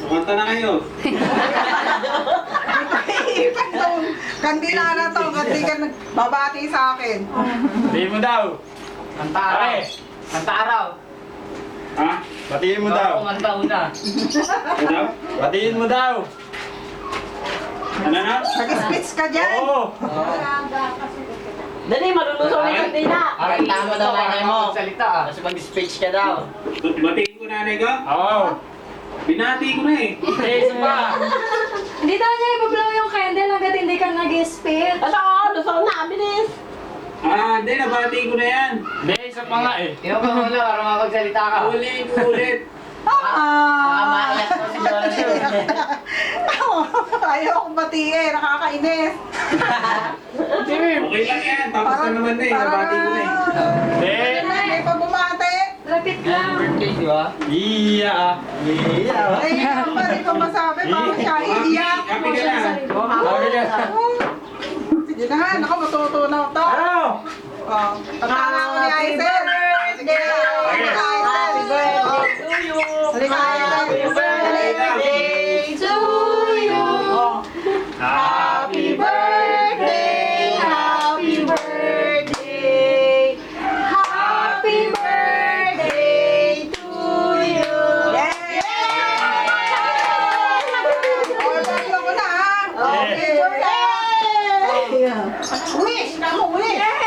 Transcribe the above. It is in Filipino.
Kumanta na kayo. Kandila na to, hindi ka babati sa akin. Batiin mo daw. Kanta araw. Kanta araw. Ha? Batiin mo daw. Kanta una. Ano? Batiin mo daw. Ano na? Nag-speech ka dyan. Oo. Dali, malulusaw na yung dina. Kanta mo daw nanay mo. Salita ah. Tapos mag-speech ka daw. Batiin ko nanay ko? Oo. Binati ko na eh. Isa pa. Hindi daw niya ibablaw yung candle hanggat hindi ka nag-spit. Ano, lusaw na, bilis. Ah, hindi. Nabati ko na yan. Hindi, isa pa nga eh. Ikaw pa muna para makapagsalita ka. Ulit, ulit. Baka maiyak ko si Lola Sue. Ayaw akong batiin, nakakainis. Okay lang yan. Tapos na naman na eh. Nabati ko na eh. Hindi. Hindi pa bumati. Lapit Happy lang. birthday, di ba? Iya ah. Ay, ano pa rin ko masabi, parang siya iiyak. Happy ka na. Sabi niya. Sige na nga, naku, matutunaw to. Ano? Oh, tatama ko ni Aisen. Sige, Aisen. Halika, Happy Aisen. birthday to you. Happy birthday, happy birthday, happy birthday to you. Yay! Oh, tatlo ko na ha. Happy birthday! Wish! Kamu wish! Yay!